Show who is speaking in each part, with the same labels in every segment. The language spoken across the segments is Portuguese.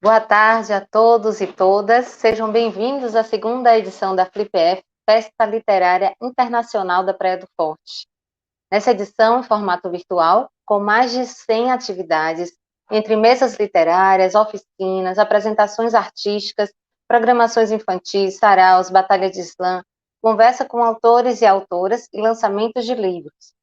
Speaker 1: Boa tarde a todos e todas. Sejam bem-vindos à segunda edição da FlipF, Festa Literária Internacional da Praia do Forte. Nessa edição, em formato virtual, com mais de 100 atividades, entre mesas literárias, oficinas, apresentações artísticas, programações infantis, saraus, batalha de slam, conversa com autores e autoras e lançamentos de livros.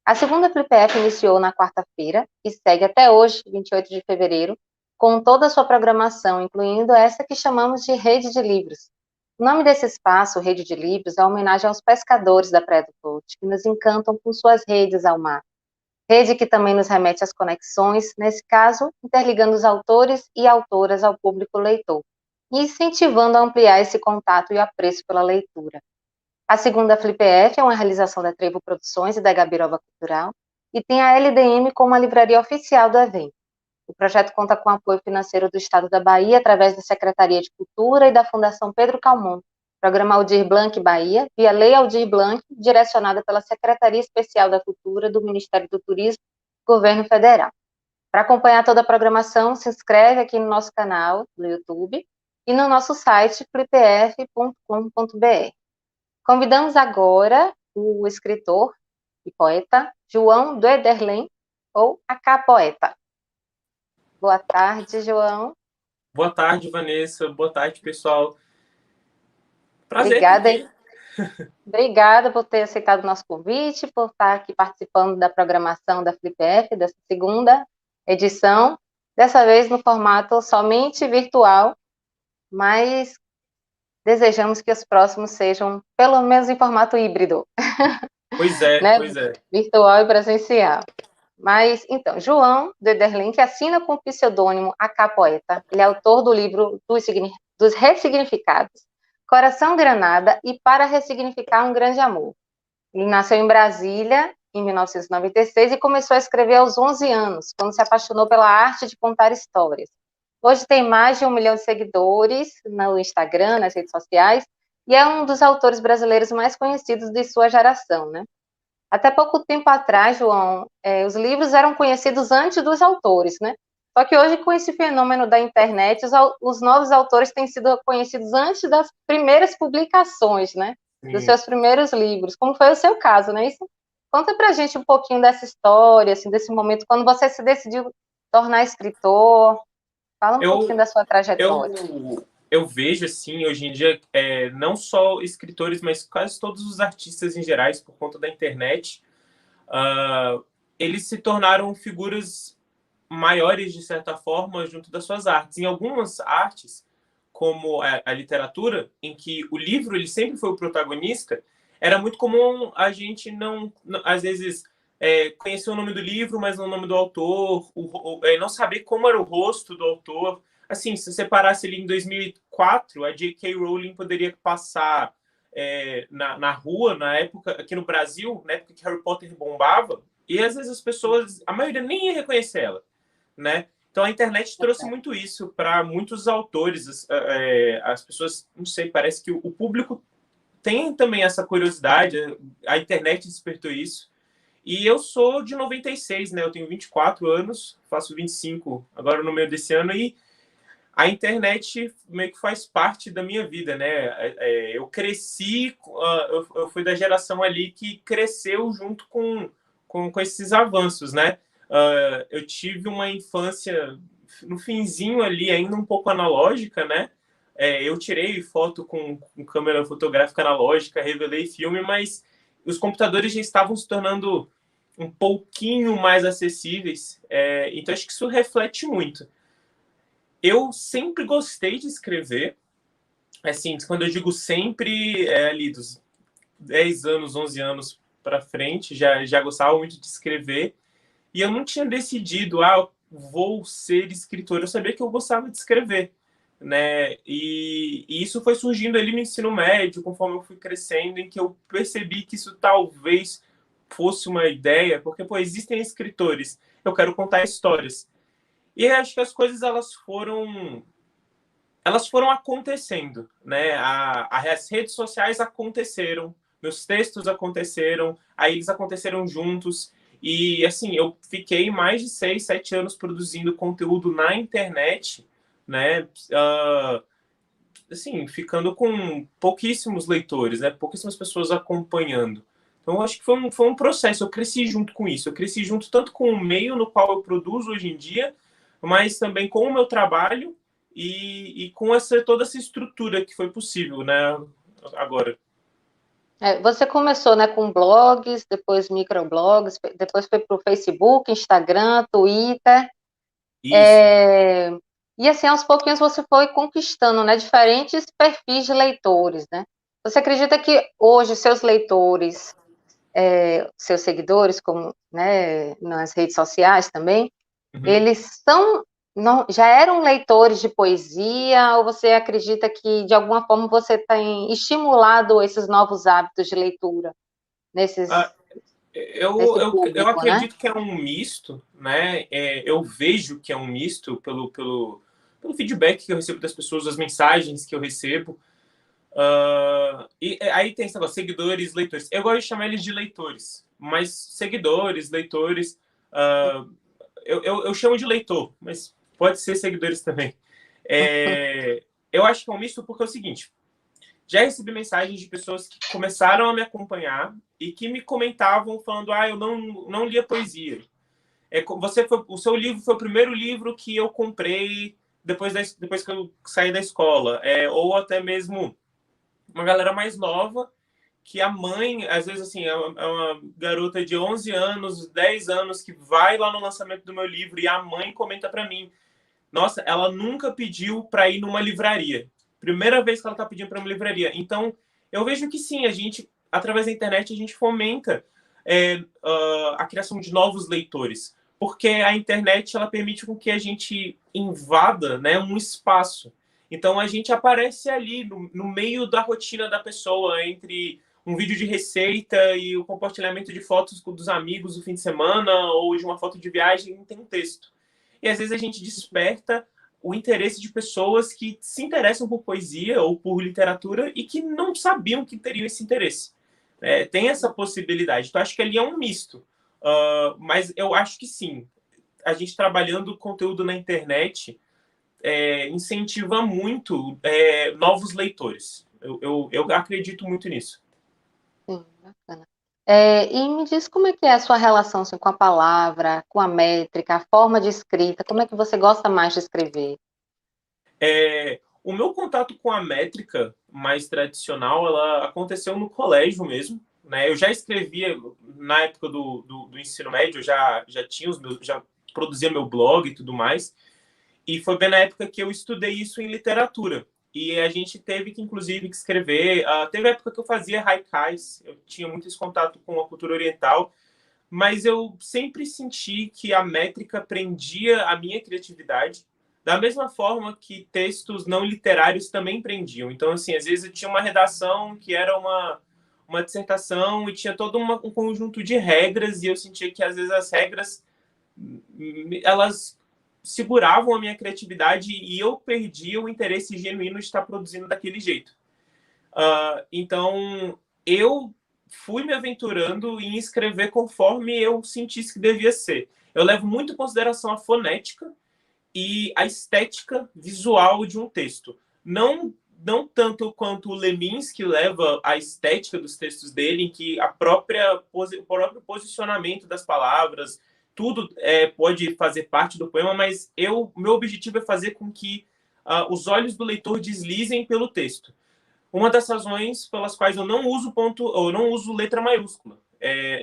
Speaker 1: A segunda FlipF iniciou na quarta-feira e segue até hoje, 28 de fevereiro, com toda a sua programação, incluindo essa que chamamos de Rede de Livros. O nome desse espaço, Rede de Livros, é uma homenagem aos pescadores da Praia do Forte, que nos encantam com suas redes ao mar. Rede que também nos remete às conexões, nesse caso, interligando os autores e autoras ao público leitor, e incentivando a ampliar esse contato e apreço pela leitura. A segunda FlipF é uma realização da Trevo Produções e da Gabiroba Cultural, e tem a LDM como a livraria oficial do evento. O projeto conta com apoio financeiro do Estado da Bahia, através da Secretaria de Cultura e da Fundação Pedro Calmon, Programa Aldir Blanc Bahia, via Lei Aldir Blanc, direcionada pela Secretaria Especial da Cultura do Ministério do Turismo, Governo Federal. Para acompanhar toda a programação, se inscreve aqui no nosso canal do YouTube e no nosso site flipf.com.br. Convidamos agora o escritor e poeta João Doederlen, ou Acá Poeta. Boa tarde, João.
Speaker 2: Boa tarde, Vanessa. Boa tarde, pessoal. Prazer.
Speaker 1: Obrigada por ter aceitado o nosso convite, por estar aqui participando da programação da FlipF, dessa segunda edição, dessa vez no formato somente virtual, mas desejamos que os próximos sejam pelo menos em formato híbrido.
Speaker 2: Pois é,
Speaker 1: né?
Speaker 2: Pois é.
Speaker 1: Virtual e presencial. Mas, então, João Doederlen, que assina com o pseudônimo Acá Poeta, ele é autor do livro dos Ressignificados, Coração Granada e Para Ressignificar um Grande Amor. Ele nasceu em Brasília, em 1996, e começou a escrever aos 11 anos, quando se apaixonou pela arte de contar histórias. Hoje tem mais de 1 milhão de seguidores no Instagram, nas redes sociais, e é um dos autores brasileiros mais conhecidos de sua geração, né? Até pouco tempo atrás, João, os livros eram conhecidos antes dos autores, né? Só que hoje, com esse fenômeno da internet, os novos autores têm sido conhecidos antes das primeiras publicações, né? Dos seus primeiros livros, como foi o seu caso, né? Isso, conta pra gente um pouquinho dessa história, assim, desse momento, quando você se decidiu tornar escritor. Fala um pouquinho da sua trajetória.
Speaker 2: Eu vejo, assim, hoje em dia, não só escritores, mas quase todos os artistas em gerais, por conta da internet, eles se tornaram figuras maiores, de certa forma, junto das suas artes. Em algumas artes, como a literatura, em que o livro ele sempre foi o protagonista, era muito comum a gente às vezes, conhecer o nome do livro, mas não o nome do autor, não saber como era o rosto do autor. Assim, se você parasse ali em 2004, a J.K. Rowling poderia passar na rua, na época, aqui no Brasil, na época que Harry Potter bombava, e às vezes as pessoas, a maioria nem ia reconhecer ela, né? Então a internet trouxe muito isso para muitos autores. As pessoas, não sei, parece que o público tem também essa curiosidade, a internet despertou isso. E eu sou de 96, né? Eu tenho 24 anos, faço 25 agora no meio desse ano, e a internet meio que faz parte da minha vida, né? Eu cresci, eu fui da geração ali que cresceu junto com esses avanços, né? Eu tive uma infância no finzinho ali, ainda um pouco analógica, né? Eu tirei foto com câmera fotográfica analógica, revelei filme, mas os computadores já estavam se tornando um pouquinho mais acessíveis. Então, acho que isso reflete muito. Eu sempre gostei de escrever. Assim, quando eu digo sempre, ali dos 10 anos, 11 anos para frente, já gostava muito de escrever. E eu não tinha decidido, vou ser escritor. Eu sabia que eu gostava de escrever, né? E isso foi surgindo ali no ensino médio, conforme eu fui crescendo, em que eu percebi que isso talvez fosse uma ideia, porque, pô, existem escritores, eu quero contar histórias. E acho que as coisas, elas foram acontecendo, né? As redes sociais aconteceram, meus textos aconteceram, aí eles aconteceram juntos. E, assim, eu fiquei mais de 6, 7 anos produzindo conteúdo na internet né? Assim, ficando com pouquíssimos leitores, né? Pouquíssimas pessoas acompanhando. Então, eu acho que foi um processo. Eu cresci junto com isso. Eu cresci junto tanto com o meio no qual eu produzo hoje em dia, mas também com o meu trabalho e com toda essa estrutura que foi possível, né? Agora.
Speaker 1: Você começou, né, com blogs, depois microblogs, depois foi para o Facebook, Instagram, Twitter.
Speaker 2: Isso.
Speaker 1: E assim, aos pouquinhos você foi conquistando, né, diferentes perfis de leitores, né? Você acredita que hoje seus leitores, seus seguidores, como, né, nas redes sociais também,
Speaker 2: Uhum.
Speaker 1: eles são, não, já eram leitores de poesia, ou você acredita que, de alguma forma, você tem estimulado esses novos hábitos de leitura
Speaker 2: Ah,
Speaker 1: nesse
Speaker 2: eu
Speaker 1: público, né?
Speaker 2: acredito que é um misto, né? Eu vejo que é um misto pelo feedback que eu recebo das pessoas, as mensagens que eu recebo. E aí tem esse negócio, seguidores, leitores. Eu gosto de chamar eles de leitores, mas seguidores, leitores, uh, eu chamo de leitor, mas pode ser seguidores também. Eu acho que é um misto porque é o seguinte, já recebi mensagens de pessoas que começaram a me acompanhar e que me comentavam falando, eu não lia poesia. O seu livro foi o primeiro livro que eu comprei depois que eu saí da escola. Ou até mesmo uma galera mais nova que a mãe, às vezes, assim, é uma garota de 11 anos, 10 anos, que vai lá no lançamento do meu livro e a mãe comenta para mim, nossa, ela nunca pediu para ir numa livraria. Primeira vez que ela está pedindo para uma livraria. Então, eu vejo que sim, a gente, através da internet, a gente fomenta a criação de novos leitores. Porque a internet, ela permite com que a gente invada, né, um espaço. Então, a gente aparece ali, no meio da rotina da pessoa, entre um vídeo de receita e o compartilhamento de fotos dos amigos no fim de semana, ou de uma foto de viagem, tem um texto. E às vezes a gente desperta o interesse de pessoas que se interessam por poesia ou por literatura e que não sabiam que teriam esse interesse. Tem essa possibilidade. Então, acho que ali é um misto. Mas eu acho que sim. A gente trabalhando conteúdo na internet incentiva muito novos leitores. Eu acredito muito nisso.
Speaker 1: Sim, bacana. E me diz como é que é a sua relação assim, com a palavra, com a métrica, a forma de escrita, como é que você gosta mais de escrever?
Speaker 2: O meu contato com a métrica mais tradicional, ela aconteceu no colégio mesmo, né? Eu já escrevia na época do ensino médio, já tinha já produzia meu blog e tudo mais, e foi bem na época que eu estudei isso em literatura. E a gente teve que, inclusive, que escrever. Teve época que eu fazia haikais, eu tinha muito esse contato com a cultura oriental, mas eu sempre senti que a métrica prendia a minha criatividade, da mesma forma que textos não literários também prendiam. Então, assim, às vezes eu tinha uma redação que era uma dissertação e tinha todo um conjunto de regras e eu sentia que, às vezes, as regras, elas seguravam a minha criatividade e eu perdia o interesse genuíno de estar produzindo daquele jeito. Então, eu fui me aventurando em escrever conforme eu sentisse que devia ser. Eu levo muito em consideração a fonética e a estética visual de um texto. Não tanto quanto o Leminski leva a estética dos textos dele, em que o próprio posicionamento das palavras, tudo pode fazer parte do poema, mas meu objetivo é fazer com que os olhos do leitor deslizem pelo texto. Uma das razões pelas quais eu não uso ou não uso letra maiúscula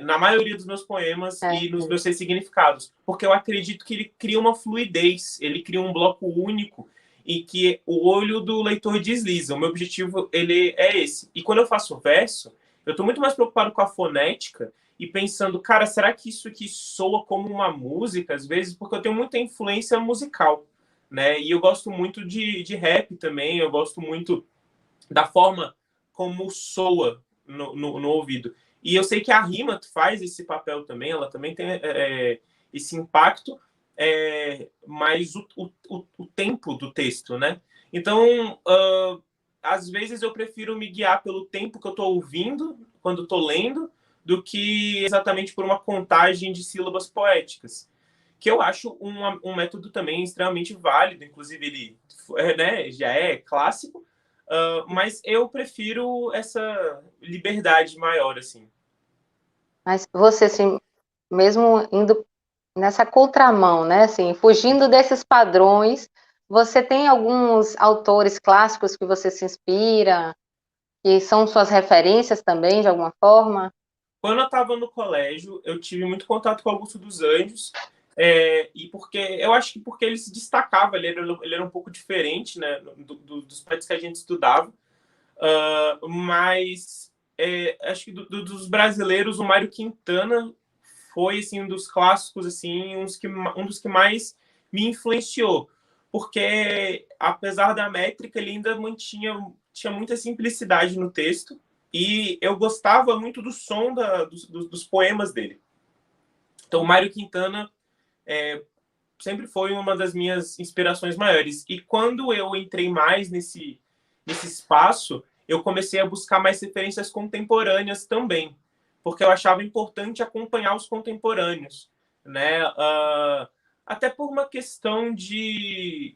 Speaker 2: na maioria dos meus poemas e nos meus significados, porque eu acredito que ele cria uma fluidez, ele cria um bloco único e que o olho do leitor desliza. O meu objetivo ele é esse. E quando eu faço verso, eu estou muito mais preocupado com a fonética e pensando, cara, será que isso aqui soa como uma música às vezes? Porque eu tenho muita influência musical, né? E eu gosto muito de rap também, eu gosto muito da forma como soa no ouvido. E eu sei que a rima faz esse papel também, ela também tem esse impacto, mas o tempo do texto, né? Então, às vezes eu prefiro me guiar pelo tempo que eu estou ouvindo, quando estou lendo, do que exatamente por uma contagem de sílabas poéticas, que eu acho um método também extremamente válido, inclusive ele né, já é clássico, mas eu prefiro essa liberdade maior, assim.
Speaker 1: Mas você, assim, mesmo indo nessa contramão, né, assim, fugindo desses padrões, você tem alguns autores clássicos que você se inspira, que são suas referências também, de alguma forma?
Speaker 2: Quando eu estava no colégio, eu tive muito contato com Augusto dos Anjos, e porque eu acho que porque ele se destacava, ele era um pouco diferente, né, dos poetas que a gente estudava, mas acho que dos brasileiros, o Mário Quintana foi assim um dos clássicos, assim, um dos que mais me influenciou, porque apesar da métrica, ele ainda tinha muita simplicidade no texto, e eu gostava muito do som dos poemas dele. Então, o Mário Quintana sempre foi uma das minhas inspirações maiores. E quando eu entrei mais nesse espaço, eu comecei a buscar mais referências contemporâneas também, porque eu achava importante acompanhar os contemporâneos, né? Até por uma questão de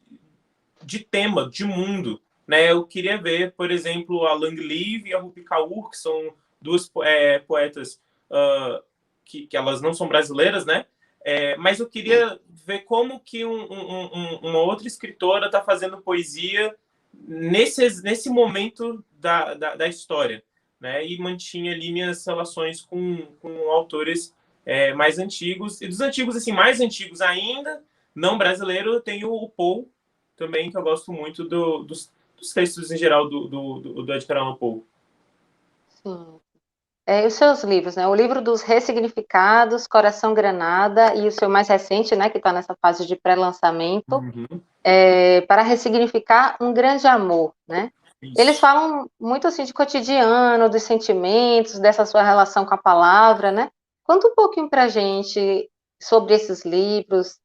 Speaker 2: tema, de mundo, né? Eu queria ver, por exemplo, a Lang Live e a Rupi Kaur, que são duas poetas que elas não são brasileiras, né? Mas eu queria ver como que uma outra escritora está fazendo poesia nesse momento da história, né? E mantinha ali minhas relações com autores mais antigos. E dos antigos, assim, mais antigos ainda, não brasileiro, eu tenho o Poe, também, que eu gosto muito dos textos em geral do Edgar Allan Poe.
Speaker 1: Sim. E os seus livros, né? O livro dos ressignificados, Coração Granada, e o seu mais recente, né, que está nessa fase de pré-lançamento,
Speaker 2: Uhum.
Speaker 1: Para ressignificar um grande amor, né? Eles
Speaker 2: Isso.
Speaker 1: falam muito assim de cotidiano, dos sentimentos, dessa sua relação com a palavra, né? Conta um pouquinho para a gente sobre esses livros.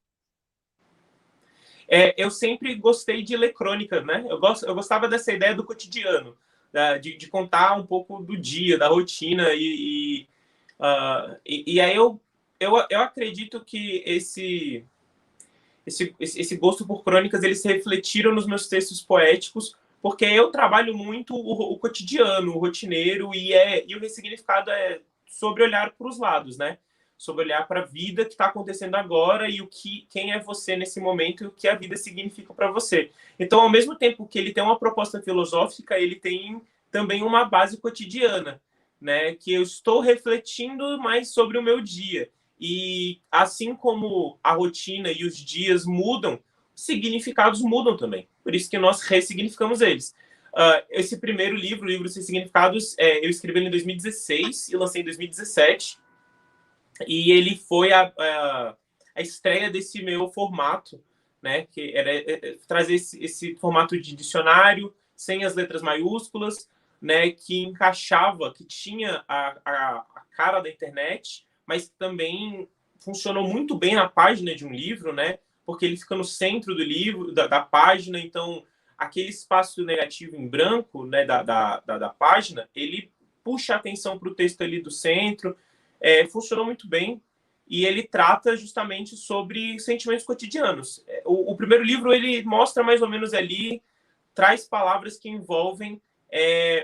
Speaker 2: Eu sempre gostei de ler crônicas, né? Eu gostava dessa ideia do cotidiano, de contar um pouco do dia, da rotina, e aí eu acredito que esse gosto por crônicas, eles se refletiram nos meus textos poéticos, porque eu trabalho muito o cotidiano, o rotineiro, e o ressignificado é sobre olhar para os lados, né? Sobre olhar para a vida que está acontecendo agora e quem é você nesse momento e o que a vida significa para você. Então, ao mesmo tempo que ele tem uma proposta filosófica, ele tem também uma base cotidiana, né? Que eu estou refletindo mais sobre o meu dia. E assim como a rotina e os dias mudam, significados mudam também. Por isso que nós ressignificamos eles. Esse primeiro livro, o livro Sem Significados, eu escrevi ele em 2016 e lancei em 2017. E ele foi a estreia desse meu formato, né? Que era trazer esse formato de dicionário, sem as letras maiúsculas, né? Que encaixava, que tinha a cara da internet, mas também funcionou muito bem na página de um livro, né? Porque ele fica no centro do livro, da página, então aquele espaço negativo em branco, né, da página, ele puxa a atenção para o texto ali do centro. Funcionou muito bem, e ele trata justamente sobre sentimentos cotidianos. O primeiro livro, ele mostra mais ou menos ali, traz palavras que envolvem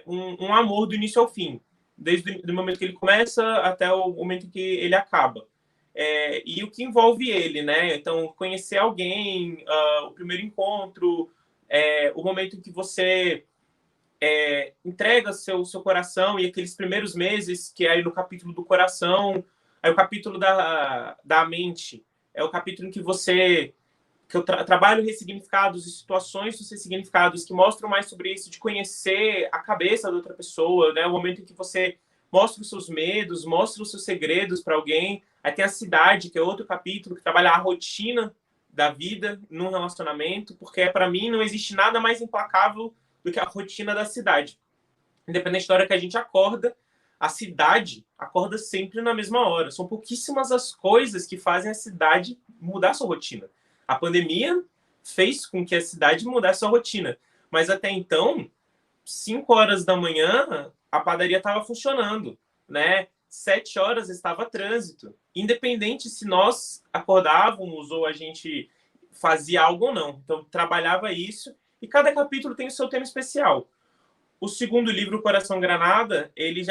Speaker 2: um amor do início ao fim, desde o momento que ele começa até o momento que ele acaba. E o que envolve ele, né? Então, conhecer alguém, o primeiro encontro, o momento em que você entrega seu coração, e aqueles primeiros meses, que é aí no capítulo do coração, aí o capítulo da mente, é o capítulo em que que eu trabalho ressignificados e situações dos ressignificados que mostram mais sobre isso, de conhecer a cabeça da outra pessoa, né? O momento em que você mostra os seus medos, mostra os seus segredos para alguém. Aí tem a cidade, que é outro capítulo, que trabalha a rotina da vida num relacionamento, porque para mim não existe nada mais implacável do que a rotina da cidade. Independente da hora que a gente acorda, a cidade acorda sempre na mesma hora. São pouquíssimas as coisas que fazem a cidade mudar sua rotina. A pandemia fez com que a cidade mudasse sua rotina. Mas até então, 5 horas da manhã, a padaria estava funcionando, né? 7 horas estava trânsito. Independente se nós acordávamos ou a gente fazia algo ou não. Então, trabalhava isso. E cada capítulo tem o seu tema especial. O segundo livro, Coração Granada, ele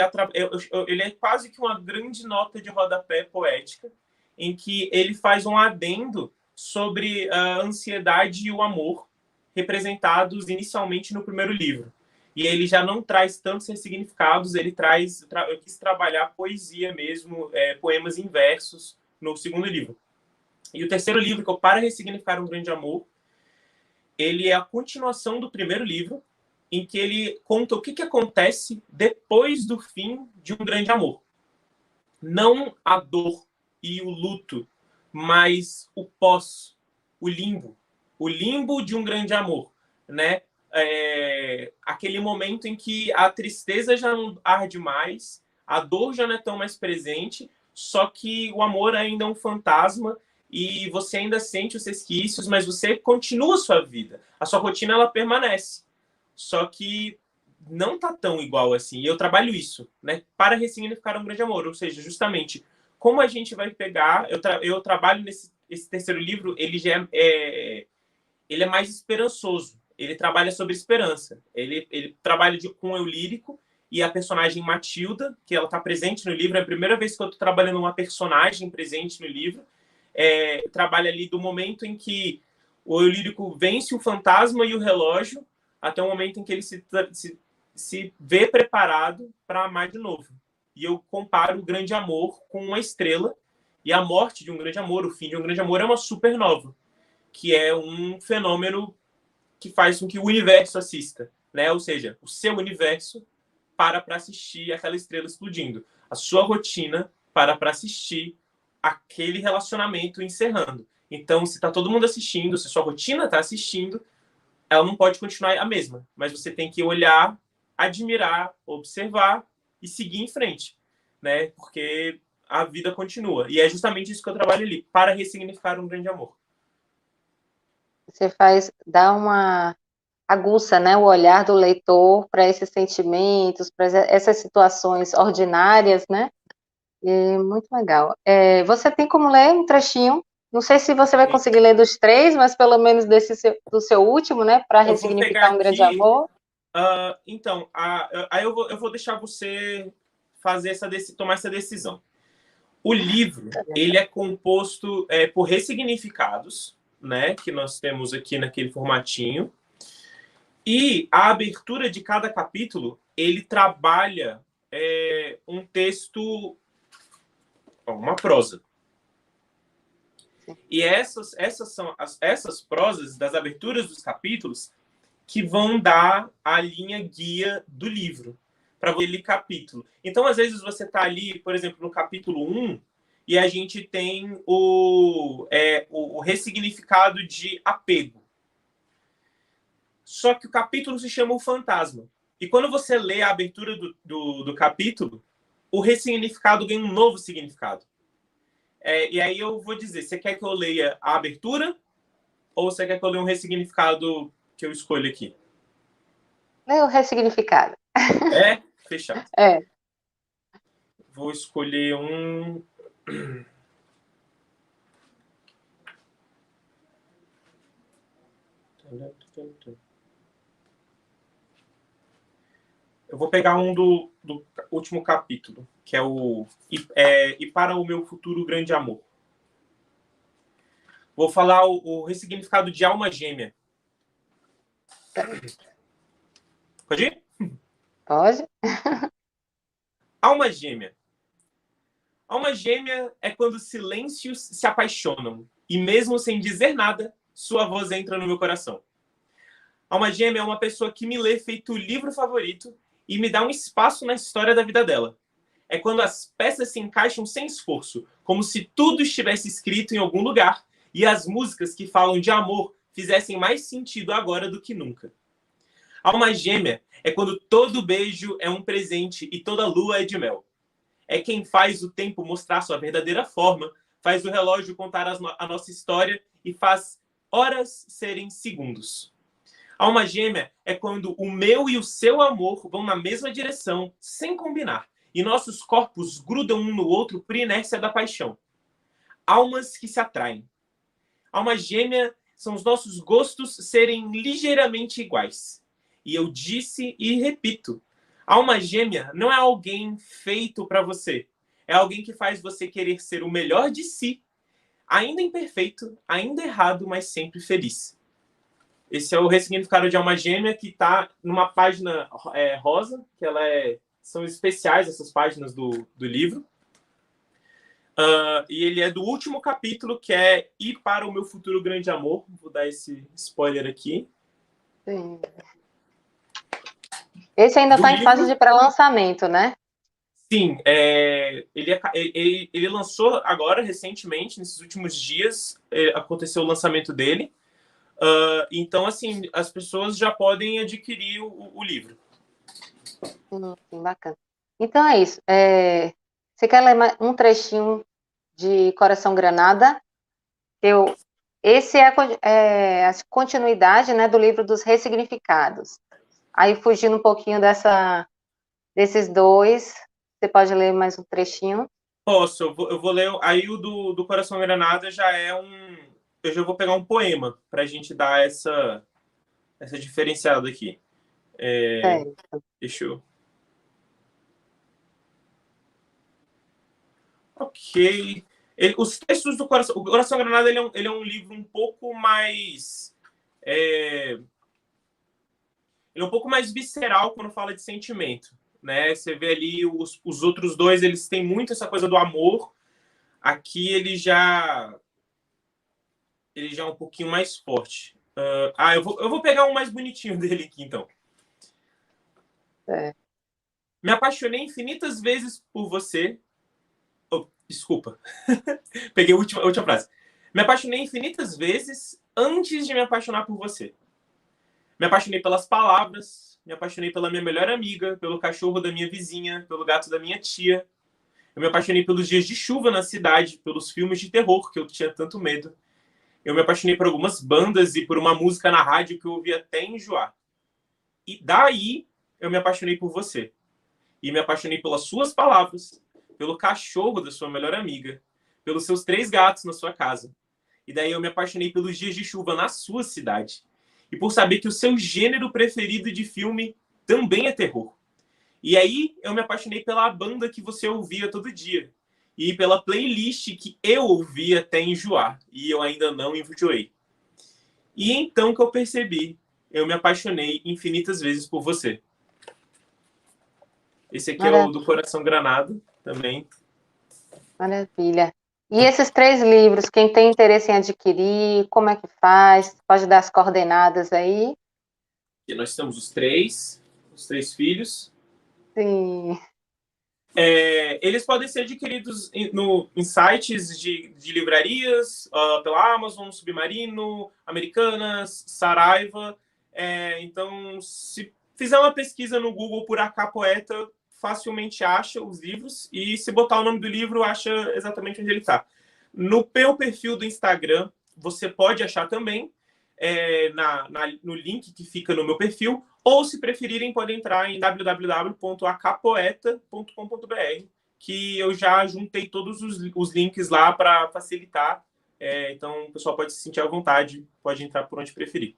Speaker 2: é quase que uma grande nota de rodapé poética, em que ele faz um adendo sobre a ansiedade e o amor, representados inicialmente no primeiro livro. E ele já não traz tantos significados, eu quis trabalhar poesia mesmo, poemas em versos, no segundo livro. E o terceiro livro, que é o Para Ressignificar um Grande Amor, ele é a continuação do primeiro livro, em que ele conta o que acontece depois do fim de um grande amor. Não a dor e o luto, mas o pós, o limbo de um grande amor, né? Aquele momento em que a tristeza já não arde mais, a dor já não é tão mais presente, só que o amor ainda é um fantasma e você ainda sente os resquícios, mas você continua a sua vida. A sua rotina, ela permanece. Só que não tá tão igual assim. E eu trabalho isso, né? Para ressignificar um grande amor. Ou seja, justamente, como a gente vai pegar... Eu trabalho esse terceiro livro, ele ele é mais esperançoso. Ele trabalha sobre esperança. Ele trabalha com o eu lírico e a personagem Matilda, que ela está presente no livro. É a primeira vez que eu estou trabalhando uma personagem presente no livro. Trabalha ali do momento em que o eu lírico vence o fantasma e o relógio até o momento em que ele se vê preparado para amar de novo. E eu comparo o grande amor com uma estrela e a morte de um grande amor, o fim de um grande amor é uma supernova, que é um fenômeno que faz com que o universo assista, né? Ou seja, o seu universo para assistir aquela estrela explodindo. A sua rotina para assistir aquele relacionamento encerrando. Então, se está todo mundo assistindo, se sua rotina está assistindo, ela não pode continuar a mesma, mas você tem que olhar, admirar, observar e seguir em frente, né? Porque a vida continua. E é justamente isso que eu trabalho ali, para ressignificar um grande amor.
Speaker 1: Você dá uma aguça, né, o olhar do leitor para esses sentimentos, para essas situações ordinárias, né? E muito legal. Você tem como ler um trechinho? Não sei se você vai conseguir ler dos três, mas pelo menos do seu último, né? Para ressignificar um grande amor.
Speaker 2: Então, aí eu vou deixar você tomar essa decisão. O livro, ele é composto por ressignificados, né? Que nós temos aqui naquele formatinho. E a abertura de cada capítulo, ele trabalha um texto, uma prosa. E essas são essas prosas das aberturas dos capítulos que vão dar a linha guia do livro, para você ler capítulo. Então, às vezes, você está ali, por exemplo, no capítulo 1, e a gente tem o ressignificado de apego. Só que o capítulo se chama O Fantasma. E quando você lê a abertura do capítulo, o ressignificado ganha um novo significado. E aí eu vou dizer, você quer que eu leia a abertura ou você quer que eu leia um ressignificado que eu escolho aqui?
Speaker 1: Lê o ressignificado.
Speaker 2: Fechado. Vou escolher um... Eu vou pegar um do último capítulo, que é o E para o Meu Futuro Grande Amor. Vou falar o ressignificado de alma gêmea. Pode ir?
Speaker 1: Pode.
Speaker 2: Alma gêmea. Alma gêmea é quando silêncios se apaixonam e mesmo sem dizer nada, sua voz entra no meu coração. Alma gêmea é uma pessoa que me lê feito o livro favorito e me dá um espaço na história da vida dela. É quando as peças se encaixam sem esforço, como se tudo estivesse escrito em algum lugar e as músicas que falam de amor fizessem mais sentido agora do que nunca. Alma gêmea é quando todo beijo é um presente e toda lua é de mel. É quem faz o tempo mostrar sua verdadeira forma, faz o relógio contar a nossa história e faz horas serem segundos. Alma gêmea é quando o meu e o seu amor vão na mesma direção, sem combinar, e nossos corpos grudam um no outro por inércia da paixão. Almas que se atraem. Alma gêmea são os nossos gostos serem ligeiramente iguais. E eu disse e repito, alma gêmea não é alguém feito para você. É alguém que faz você querer ser o melhor de si, ainda imperfeito, ainda errado, mas sempre feliz. Esse é o ressignificado de alma gêmea, que está numa página rosa, que são especiais essas páginas do livro. E ele é do último capítulo, que é Ir para o Meu Futuro Grande Amor. Vou dar esse spoiler aqui.
Speaker 1: Sim. Esse ainda está em fase de pré-lançamento, né?
Speaker 2: Sim, ele lançou agora, recentemente, nesses últimos dias, aconteceu o lançamento dele. Então, assim, as pessoas já podem adquirir o livro.
Speaker 1: Sim, bacana. Então é isso. Você quer ler um trechinho de Coração Granada? Esse é a continuidade, né, do livro dos ressignificados. Aí, fugindo um pouquinho desses dois, você pode ler mais um trechinho?
Speaker 2: Posso, eu vou ler. Aí o do Coração Granada já é eu já vou pegar um poema para a gente dar essa diferenciada aqui. Deixa eu. Ok. Os textos do Coração. O Coração Granada ele é um livro um pouco mais. Ele é um pouco mais visceral quando fala de sentimento. Né? Você vê ali os outros dois, eles têm muito essa coisa do amor. Aqui ele já é um pouquinho mais forte. Eu vou pegar um mais bonitinho dele aqui, então. Me apaixonei infinitas vezes por você. Desculpa. Peguei a última frase. Me apaixonei infinitas vezes antes de me apaixonar por você. Me apaixonei pelas palavras, me apaixonei pela minha melhor amiga, pelo cachorro da minha vizinha, pelo gato da minha tia. Eu me apaixonei pelos dias de chuva na cidade, pelos filmes de terror que eu tinha tanto medo. Eu me apaixonei por algumas bandas e por uma música na rádio que eu ouvia até enjoar. E daí eu me apaixonei por você. E me apaixonei pelas suas palavras, pelo cachorro da sua melhor amiga, pelos seus 3 gatos na sua casa. E daí eu me apaixonei pelos dias de chuva na sua cidade. E por saber que o seu gênero preferido de filme também é terror. E aí eu me apaixonei pela banda que você ouvia todo dia. E pela playlist que eu ouvia até enjoar. E eu ainda não enjoei. E então que eu percebi, eu me apaixonei infinitas vezes por você. Esse aqui é o do Coração Granado, também.
Speaker 1: Maravilha. E esses 3 livros, quem tem interesse em adquirir, como é que faz? Pode dar as coordenadas aí?
Speaker 2: E nós temos os três filhos.
Speaker 1: Sim.
Speaker 2: Eles podem ser adquiridos em sites de livrarias, pela Amazon, Submarino, Americanas, Saraiva. Então, se fizer uma pesquisa no Google por AK Poeta, facilmente acha os livros. E se botar o nome do livro, acha exatamente onde ele está. No meu perfil do Instagram, você pode achar também, no link que fica no meu perfil, ou se preferirem, podem entrar em www.acpoeta.com.br, que eu já juntei todos os links lá para facilitar. Então, o pessoal pode se sentir à vontade, pode entrar por onde preferir.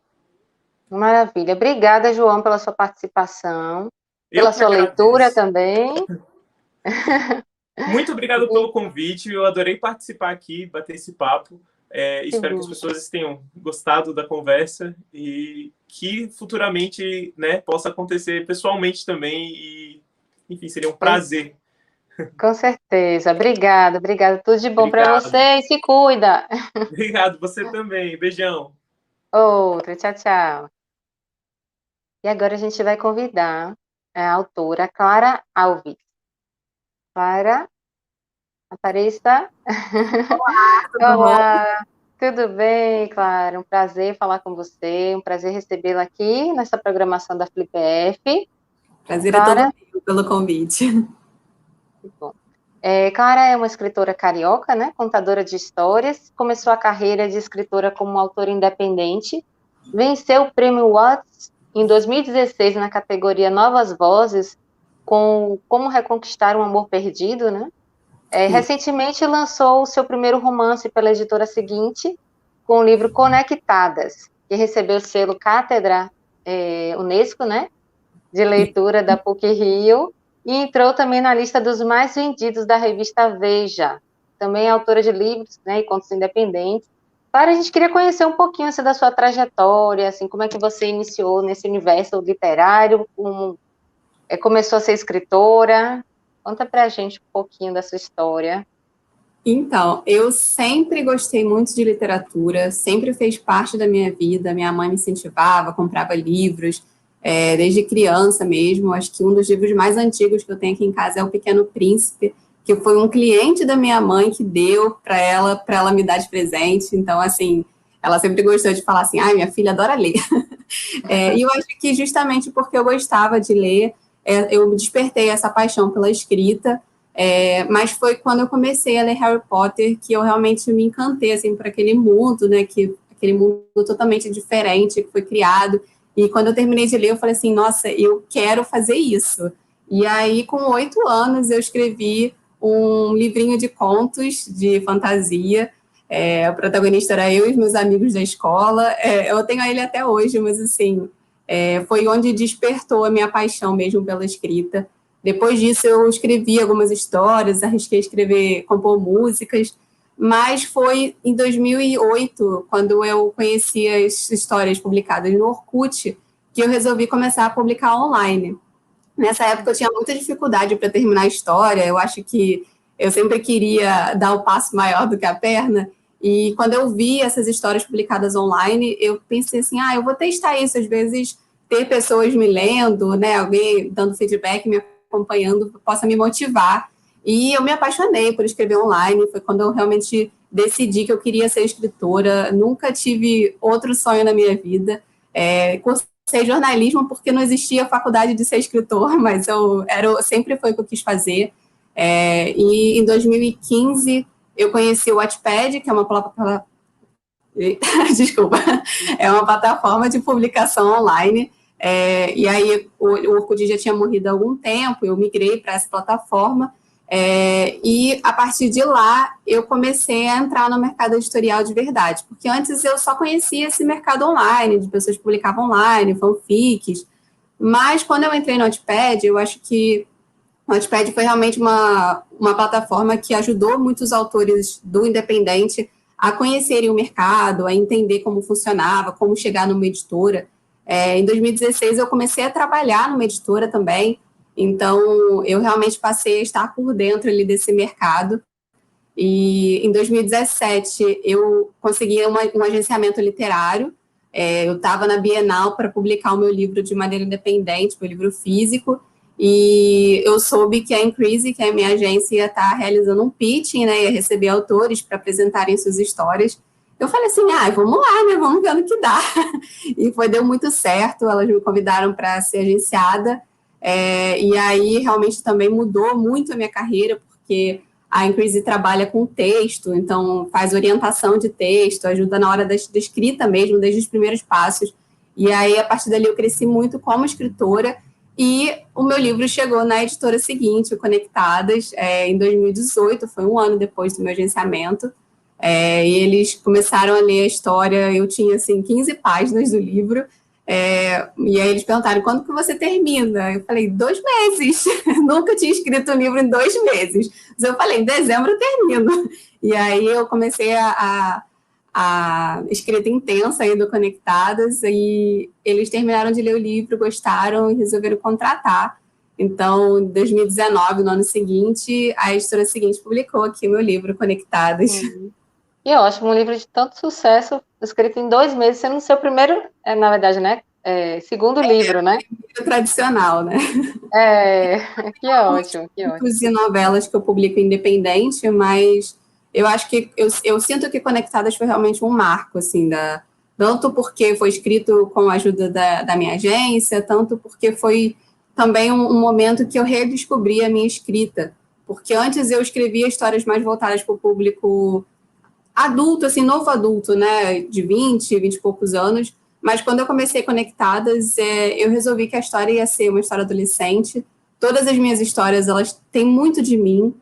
Speaker 1: Maravilha. Obrigada, João, pela sua participação, pela sua leitura também.
Speaker 2: Muito obrigado pelo convite, eu adorei participar aqui, bater esse papo. Espero que as pessoas tenham gostado da conversa e que futuramente, né, possa acontecer pessoalmente também. E, enfim, seria um prazer.
Speaker 1: Com certeza. Obrigada. Tudo de bom para você e se cuida.
Speaker 2: Obrigado, você também. Beijão.
Speaker 1: Outro. Tchau, tchau. E agora a gente vai convidar a autora Clara Alves. Clara, apareça.
Speaker 3: Olá, tudo
Speaker 1: Olá. Bom? Tudo bem, Clara? Um prazer falar com você, um prazer recebê-la aqui nessa programação da FlipF.
Speaker 3: Prazer Clara... é todo meu pelo convite.
Speaker 1: Que bom. Clara é uma escritora carioca, né? Contadora de histórias, começou a carreira de escritora como autora independente, venceu o Prêmio Watts em 2016 na categoria Novas Vozes, com Como Reconquistar um Amor Perdido, né? Recentemente lançou o seu primeiro romance pela editora Seguinte, com o livro Conectadas, que recebeu o selo Cátedra Unesco, né, de leitura da PUC-Rio, e entrou também na lista dos mais vendidos da revista Veja. Também é autora de livros, né, e contos independentes. Clara, a gente queria conhecer um pouquinho assim, da sua trajetória, assim, como é que você iniciou nesse universo literário, começou a ser escritora. Conta pra gente um pouquinho da sua história.
Speaker 3: Então, eu sempre gostei muito de literatura, sempre fez parte da minha vida. Minha mãe me incentivava, comprava livros, desde criança mesmo. Acho que um dos livros mais antigos que eu tenho aqui em casa é O Pequeno Príncipe, que foi um cliente da minha mãe que deu para ela me dar de presente. Então, assim, ela sempre gostou de falar assim, minha filha adora ler. E eu acho que justamente porque eu gostava de ler, eu despertei essa paixão pela escrita. Mas foi quando eu comecei a ler Harry Potter que eu realmente me encantei assim, por aquele mundo, né, aquele mundo totalmente diferente que foi criado. E quando eu terminei de ler, eu falei assim, nossa, eu quero fazer isso. E aí, com 8 anos, eu escrevi um livrinho de contos de fantasia. O protagonista era eu e os meus amigos da escola. Eu tenho ele até hoje, mas assim, foi onde despertou a minha paixão mesmo pela escrita. Depois disso, eu escrevi algumas histórias, arrisquei escrever, compor músicas, mas foi em 2008, quando eu conheci as histórias publicadas no Orkut, que eu resolvi começar a publicar online. Nessa época, eu tinha muita dificuldade para terminar a história, eu acho que eu sempre queria dar o passo maior do que a perna, e quando eu vi essas histórias publicadas online, eu pensei assim, eu vou testar isso, às vezes ter pessoas me lendo, né, alguém dando feedback, me acompanhando, possa me motivar. E eu me apaixonei por escrever online, foi quando eu realmente decidi que eu queria ser escritora, nunca tive outro sonho na minha vida. Cursei jornalismo porque não existia faculdade de ser escritor, mas sempre foi o que eu quis fazer. E em 2015 eu conheci o Wattpad, que é uma plataforma... Desculpa, é uma plataforma de publicação online. E aí o Orkut já tinha morrido há algum tempo, eu migrei para essa plataforma, e a partir de lá eu comecei a entrar no mercado editorial de verdade, porque antes eu só conhecia esse mercado online, de pessoas que publicavam online, fanfics, mas quando eu entrei no Wattpad, eu acho que o Wattpad foi realmente uma plataforma que ajudou muitos autores do independente a conhecerem o mercado, a entender como funcionava, como chegar numa editora. Em 2016, eu comecei a trabalhar numa editora também, então eu realmente passei a estar por dentro ali desse mercado. E em 2017, eu consegui um agenciamento literário. Eu estava na Bienal para publicar o meu livro de maneira independente, meu livro físico, e eu soube que a Increase, que é a minha agência, ia estar realizando um pitching, né, ia receber autores para apresentarem suas histórias. Eu falei assim, vamos lá, né, vamos ver no que dá. E deu muito certo, elas me convidaram para ser agenciada, e aí realmente também mudou muito a minha carreira, porque a Increase trabalha com texto, então faz orientação de texto, ajuda na hora da escrita mesmo, desde os primeiros passos. E aí, a partir dali, eu cresci muito como escritora, e o meu livro chegou na editora seguinte, o Conectadas, em 2018, foi um ano depois do meu agenciamento, e eles começaram a ler a história, eu tinha, assim, 15 páginas do livro, e aí eles perguntaram, quando que você termina? Eu falei, 2 meses, nunca tinha escrito um livro em 2 meses, mas eu falei, em dezembro eu termino, e aí eu comecei a escrita intensa aí do Conectadas, e eles terminaram de ler o livro, gostaram e resolveram contratar. Então, em 2019, no ano seguinte, a editora seguinte publicou aqui o meu livro, Conectadas.
Speaker 1: E ótimo, um livro de tanto sucesso, escrito em 2 meses, sendo o seu primeiro, na verdade, né? Segundo livro, né?
Speaker 3: Livro tradicional, né?
Speaker 1: Que ótimo, que ótimo.
Speaker 3: E novelas que eu publico independente, mas eu acho que eu sinto que Conectadas foi realmente um marco, assim, tanto porque foi escrito com a ajuda da minha agência, tanto porque foi também um momento que eu redescobri a minha escrita, porque antes eu escrevia histórias mais voltadas para o público adulto, assim, novo adulto, né, de 20 e poucos anos, mas quando eu comecei Conectadas, eu resolvi que a história ia ser uma história adolescente. Todas as minhas histórias, elas têm muito de mim,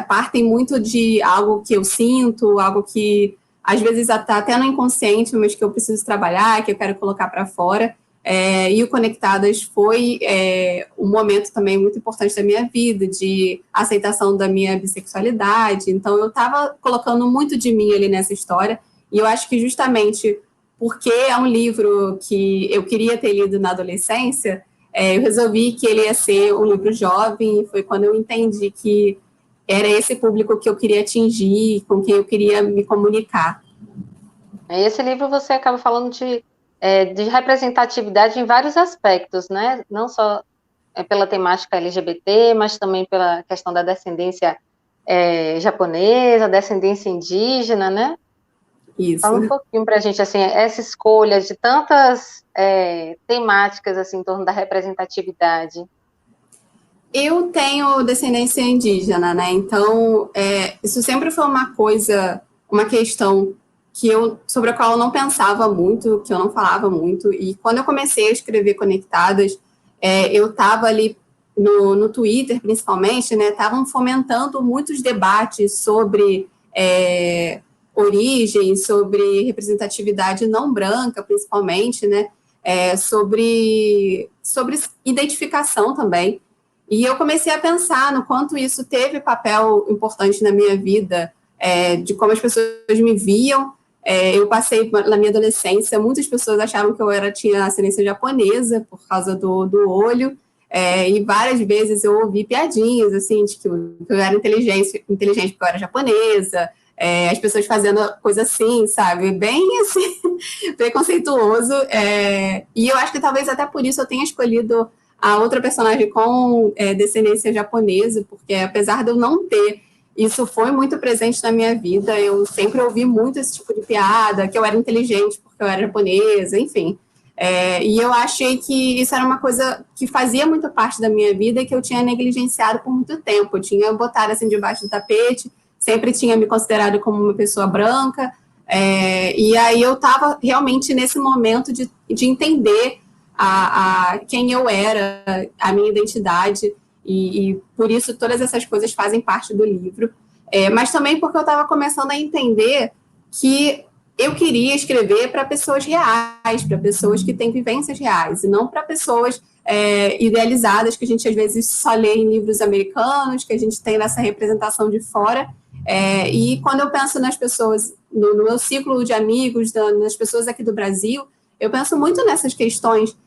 Speaker 3: partem muito de algo que eu sinto, algo que às vezes tá até no inconsciente, mas que eu preciso trabalhar, que eu quero colocar para fora. E o Conectadas foi um momento também muito importante da minha vida, de aceitação da minha bissexualidade. Então, eu estava colocando muito de mim ali nessa história, e eu acho que justamente porque é um livro que eu queria ter lido na adolescência, eu resolvi que ele ia ser um livro jovem, e foi quando eu entendi que era esse público que eu queria atingir, com quem eu queria me comunicar.
Speaker 1: Esse livro você acaba falando de representatividade em vários aspectos, né? Não só pela temática LGBT, mas também pela questão da descendência japonesa, descendência indígena, né?
Speaker 3: Isso.
Speaker 1: Fala um pouquinho para a gente, assim, essa escolha de tantas temáticas, assim, em torno da representatividade.
Speaker 3: Eu tenho descendência indígena, né? Então, isso sempre foi uma coisa, uma questão sobre a qual eu não pensava muito, que eu não falava muito. E quando eu comecei a escrever Conectadas, eu estava ali no Twitter, principalmente, né? Estavam fomentando muitos debates sobre origem, sobre representatividade não branca, principalmente, né? Sobre identificação também. E eu comecei a pensar no quanto isso teve papel importante na minha vida, de como as pessoas me viam. Eu passei, na minha adolescência, muitas pessoas achavam que eu tinha ascendência japonesa por causa do olho, e várias vezes eu ouvi piadinhas, assim, de que eu era inteligente porque eu era japonesa, as pessoas fazendo coisa assim, sabe? Bem, assim, preconceituoso. E eu acho que talvez até por isso eu tenha escolhido a outra personagem com descendência japonesa, porque apesar de eu não ter, isso foi muito presente na minha vida, eu sempre ouvi muito esse tipo de piada, que eu era inteligente porque eu era japonesa, enfim. E eu achei que isso era uma coisa que fazia muito parte da minha vida e que eu tinha negligenciado por muito tempo. Eu tinha botado assim debaixo do tapete, sempre tinha me considerado como uma pessoa branca, e aí eu estava realmente nesse momento de entender quem eu era, a minha identidade, e por isso todas essas coisas fazem parte do livro. Mas também porque eu estava começando a entender que eu queria escrever para pessoas reais, para pessoas que têm vivências reais, e não para pessoas idealizadas que a gente às vezes só lê em livros americanos, que a gente tem nessa representação de fora. E quando eu penso nas pessoas, no meu ciclo de amigos, nas pessoas aqui do Brasil, eu penso muito nessas questões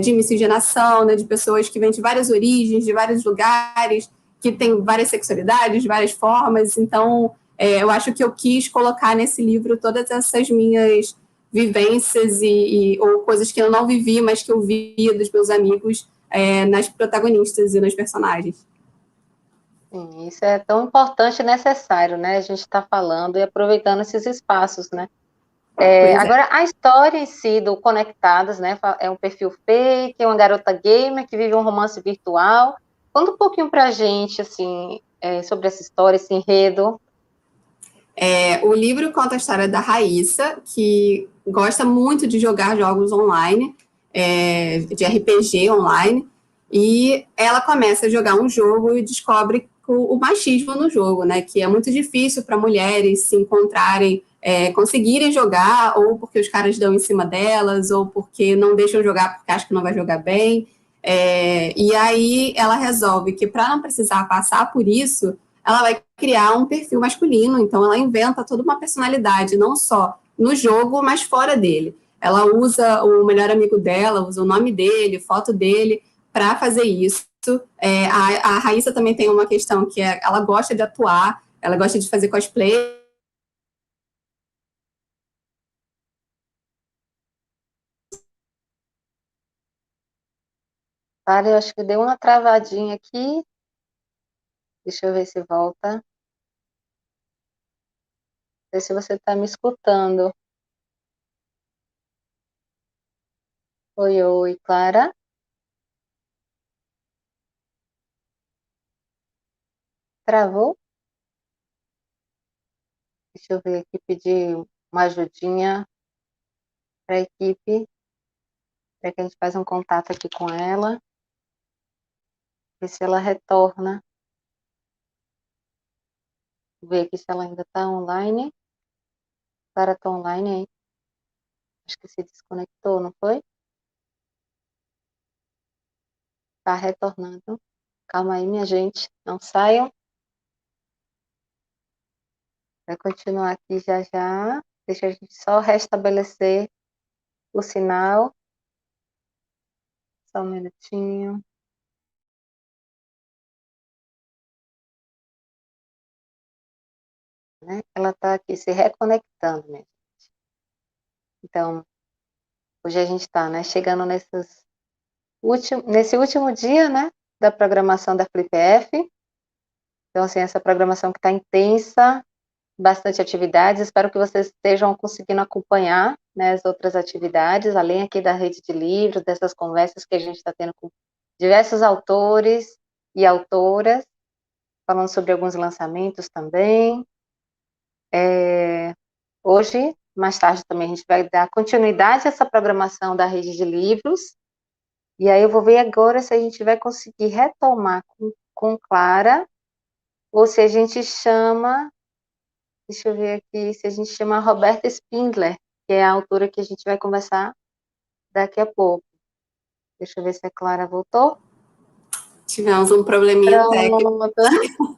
Speaker 3: de miscigenação, né, de pessoas que vêm de várias origens, de vários lugares, que têm várias sexualidades, várias formas. Então, eu acho que eu quis colocar nesse livro todas essas minhas vivências ou coisas que eu não vivi, mas que eu via dos meus amigos nas protagonistas e nos personagens.
Speaker 1: Sim, isso é tão importante e necessário, né? A gente está falando e aproveitando esses espaços, né? Agora, a história em si do Conectadas, né? É um perfil fake, é uma garota gamer que vive um romance virtual. Conta um pouquinho pra gente, assim, sobre essa história, esse enredo.
Speaker 3: O livro conta a história da Raíssa, que gosta muito de jogar jogos online, de RPG online, e ela começa a jogar um jogo e descobre o machismo no jogo, né? Que é muito difícil para mulheres se encontrarem, conseguirem jogar, ou porque os caras dão em cima delas, ou porque não deixam jogar porque acham que não vai jogar bem. E aí ela resolve que para não precisar passar por isso, ela vai criar um perfil masculino, então ela inventa toda uma personalidade, não só no jogo, mas fora dele. Ela usa o melhor amigo dela, usa o nome dele, foto dele, para fazer isso. A Raíssa também tem uma questão que ela gosta de atuar, ela gosta de fazer cosplay.
Speaker 1: Cara, eu acho que deu uma travadinha aqui. Deixa eu ver se volta. Ver se você está me escutando. Oi, oi, Clara. Travou? Deixa eu ver aqui, pedir uma ajudinha para a equipe, para que a gente faça um contato aqui com ela, ver se ela retorna. Ver aqui se ela ainda está online. Clara está online aí. Acho que se desconectou, não foi? Está retornando. Calma aí, minha gente. Não saiam. Vai continuar aqui já já. Deixa a gente só restabelecer o sinal. Só um minutinho. Né? Ela está aqui se reconectando mesmo. Então, hoje a gente está, né, chegando nesse último dia, né, da programação da FlipF. Então, assim, essa programação que está intensa, bastante atividades. Espero que vocês estejam conseguindo acompanhar, né, as outras atividades, além aqui da rede de livros, dessas conversas que a gente está tendo com diversos autores e autoras, falando sobre alguns lançamentos também. Hoje, mais tarde também, a gente vai dar continuidade a essa programação da rede de livros. E aí eu vou ver agora se a gente vai conseguir retomar com Clara, ou se a gente chama, deixa eu ver aqui, se a gente chama a Roberta Spindler, que é a autora que a gente vai conversar daqui a pouco. Deixa eu ver se a Clara voltou.
Speaker 3: Tivemos um probleminha técnico.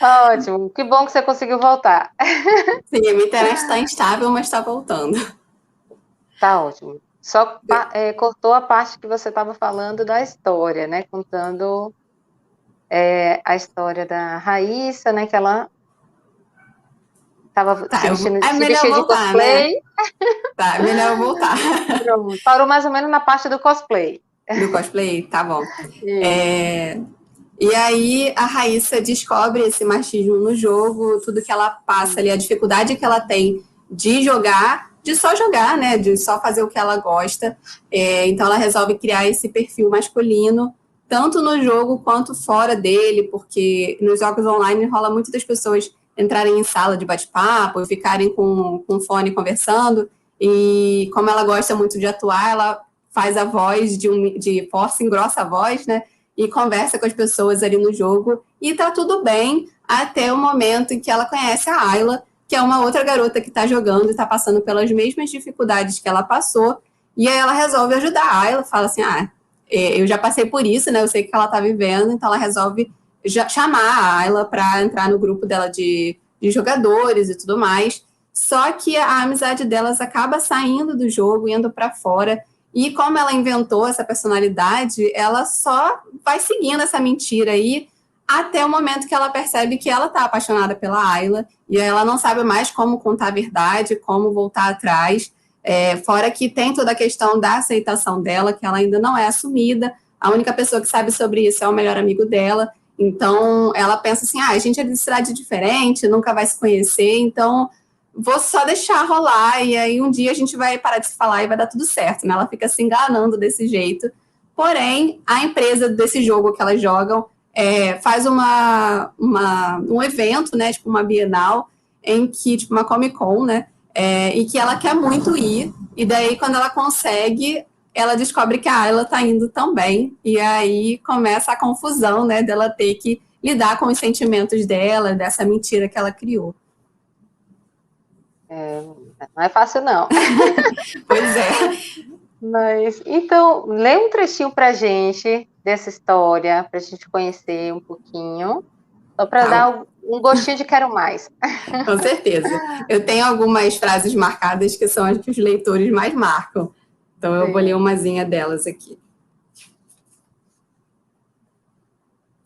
Speaker 1: Ótimo, que bom que você conseguiu voltar.
Speaker 3: Sim, a minha internet está instável, mas está voltando.
Speaker 1: Tá ótimo. Só cortou a parte que você estava falando da história, né? Contando a história da Raíssa, né? Que ela estava se vestindo de cosplay.
Speaker 3: Né? Tá, é melhor voltar.
Speaker 1: Pronto. Parou mais ou menos na parte do cosplay.
Speaker 3: Do cosplay? Tá bom. E aí a Raíssa descobre esse machismo no jogo, tudo que ela passa ali, a dificuldade que ela tem de jogar, de só jogar, né? De só fazer o que ela gosta. Então ela resolve criar esse perfil masculino, tanto no jogo quanto fora dele, porque nos jogos online rola muito das pessoas entrarem em sala de bate-papo e ficarem com fone conversando. E como ela gosta muito de atuar, ela faz a voz de força, engrossa a voz, né? E conversa com as pessoas ali no jogo, e tá tudo bem até o momento em que ela conhece a Ayla, que é uma outra garota que tá jogando e tá passando pelas mesmas dificuldades que ela passou, e aí ela resolve ajudar a Ayla, fala assim, eu já passei por isso, né, eu sei o que ela tá vivendo, então ela resolve chamar a Ayla para entrar no grupo dela de jogadores e tudo mais, só que a amizade delas acaba saindo do jogo, indo para fora. E como ela inventou essa personalidade, ela só vai seguindo essa mentira aí até o momento que ela percebe que ela está apaixonada pela Ayla e ela não sabe mais como contar a verdade, como voltar atrás. Fora que tem toda a questão da aceitação dela, que ela ainda não é assumida. A única pessoa que sabe sobre isso é o melhor amigo dela. Então, ela pensa assim, a gente é de cidade diferente, nunca vai se conhecer, então vou só deixar rolar, e aí um dia a gente vai parar de se falar e vai dar tudo certo, né? Ela fica se enganando desse jeito. Porém, a empresa desse jogo que elas jogam faz um evento, né? Tipo uma Bienal, em que, tipo uma Comic Con, né? E que ela quer muito ir, e daí quando ela consegue, ela descobre que a Ayla tá indo também, e aí começa a confusão, né? Dela ter que lidar com os sentimentos dela, dessa mentira que ela criou.
Speaker 1: Não é fácil, não.
Speaker 3: Pois é.
Speaker 1: Mas, então, lê um trechinho pra gente dessa história, pra gente conhecer um pouquinho, só para dar um gostinho de quero mais.
Speaker 3: Com certeza. Eu tenho algumas frases marcadas que são as que os leitores mais marcam. Então, eu vou ler umazinha delas aqui.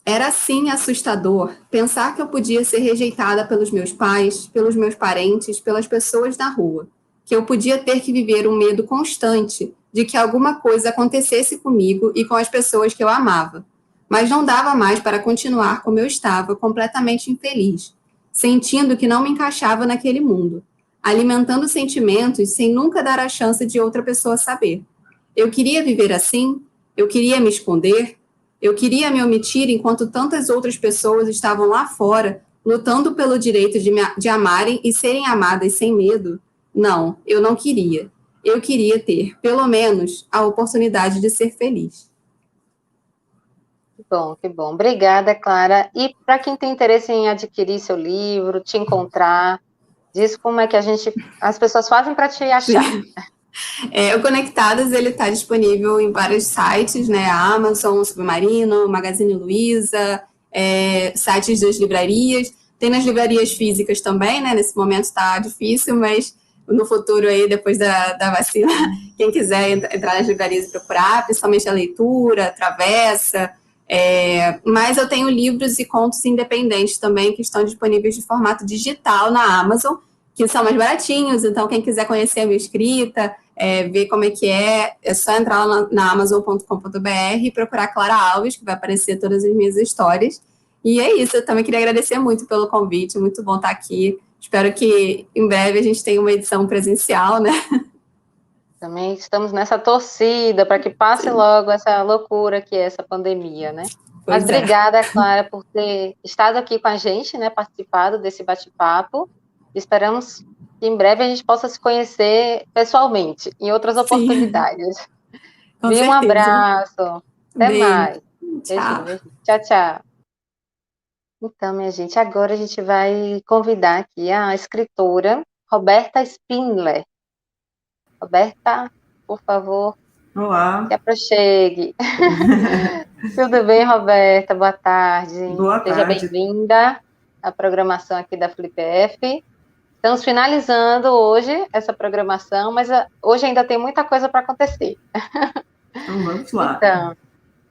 Speaker 3: Era assim assustador pensar que eu podia ser rejeitada pelos meus pais, pelos meus parentes, pelas pessoas na rua. Que eu podia ter que viver um medo constante de que alguma coisa acontecesse comigo e com as pessoas que eu amava. Mas não dava mais para continuar como eu estava, completamente infeliz, sentindo que não me encaixava naquele mundo, alimentando sentimentos sem nunca dar a chance de outra pessoa saber. Eu queria viver assim? Eu queria me esconder? Eu queria me omitir enquanto tantas outras pessoas estavam lá fora, lutando pelo direito de amarem e serem amadas sem medo? Não, eu não queria. Eu queria ter, pelo menos, a oportunidade de ser feliz.
Speaker 1: Que bom, que bom. Obrigada, Clara. E para quem tem interesse em adquirir seu livro, te encontrar, Diz como é que as pessoas fazem para te achar.
Speaker 3: O Conectadas, ele está disponível em vários sites, né? Amazon, Submarino, Magazine Luiza, sites das livrarias. Tem nas livrarias físicas também, né? Nesse momento está difícil, mas no futuro aí, depois da vacina, quem quiser entrar nas livrarias e procurar, principalmente a leitura, a travessa. Mas eu tenho livros e contos independentes também que estão disponíveis de formato digital na Amazon, que são mais baratinhos. Então, quem quiser conhecer a minha escrita, ver como é que é só entrar lá na amazon.com.br e procurar Clara Alves, que vai aparecer todas as minhas histórias. E é isso, eu também queria agradecer muito pelo convite, muito bom estar aqui. Espero que em breve a gente tenha uma edição presencial, né?
Speaker 1: Também estamos nessa torcida para que passe logo essa loucura que é essa pandemia, né? Mas obrigada, Clara, por ter estado aqui com a gente, né? Participado desse bate-papo. Esperamos que em breve a gente possa se conhecer pessoalmente, em outras oportunidades. Um abraço. Até mais.
Speaker 3: Tchau.
Speaker 1: Beijinho. Tchau, tchau. Então, minha gente, agora a gente vai convidar aqui a escritora Roberta Spindler. Roberta, por favor,
Speaker 4: olá,
Speaker 1: se aproxime. Tudo bem, Roberta? Boa tarde.
Speaker 4: Boa
Speaker 1: Seja
Speaker 4: tarde.
Speaker 1: bem-vinda à programação aqui da FlipF. Estamos finalizando hoje essa programação, mas hoje ainda tem muita coisa para acontecer.
Speaker 4: Então, vamos lá.
Speaker 1: Então,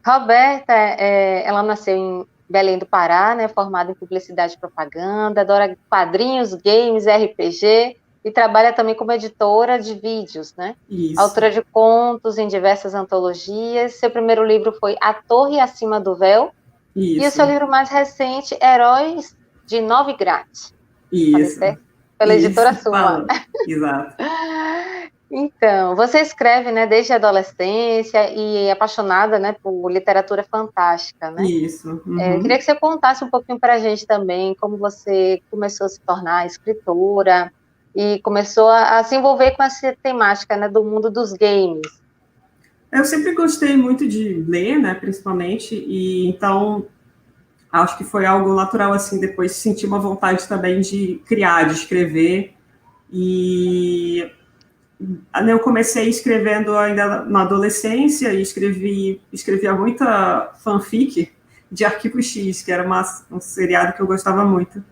Speaker 1: Roberta, ela nasceu em Belém do Pará, né, formada em publicidade e propaganda, adora quadrinhos, games, RPG, e trabalha também como editora de vídeos, né?
Speaker 4: Isso.
Speaker 1: Autora de contos em diversas antologias. Seu primeiro livro foi A Torre Acima do Véu.
Speaker 4: Isso.
Speaker 1: E o seu livro mais recente, Heróis de Novigrad.
Speaker 4: Isso.
Speaker 1: Pela editora Suma.
Speaker 4: Exato.
Speaker 1: Então, você escreve, né, desde a adolescência e é apaixonada, né, por literatura fantástica, né?
Speaker 4: Isso.
Speaker 1: Queria que você contasse um pouquinho para a gente também como você começou a se tornar escritora e começou a se envolver com essa temática, né, do mundo dos games.
Speaker 4: Eu sempre gostei muito de ler, né, principalmente, e então acho que foi algo natural, assim, depois senti uma vontade também de criar, de escrever, e eu comecei escrevendo ainda na adolescência e escrevia muita fanfic de Arquivo X, que era um seriado que eu gostava muito.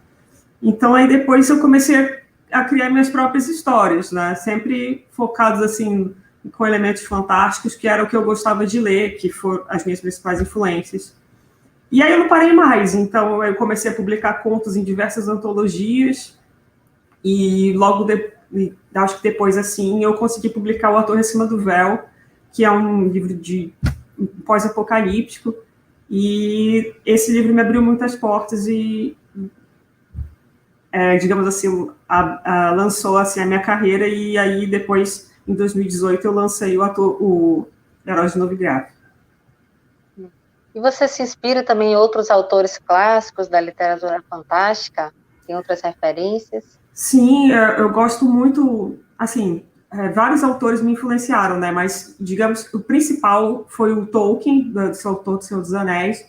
Speaker 4: Então, aí depois eu comecei a criar minhas próprias histórias, né? Sempre focados, assim, com elementos fantásticos, que era o que eu gostava de ler, que foram as minhas principais influências. E aí eu não parei mais, então eu comecei a publicar contos em diversas antologias, e logo acho que depois, assim, eu consegui publicar O A Torre Acima do Véu, que é um livro de pós-apocalíptico, e esse livro me abriu muitas portas e, digamos assim, lançou assim, a minha carreira, e aí depois, em 2018, eu lancei o Heróis de Novigrad.
Speaker 1: E você se inspira também em outros autores clássicos da literatura fantástica? Tem outras referências?
Speaker 4: Sim, eu gosto muito, assim, vários autores me influenciaram, né, mas, digamos, o principal foi o Tolkien, do autor do Senhor dos Anéis,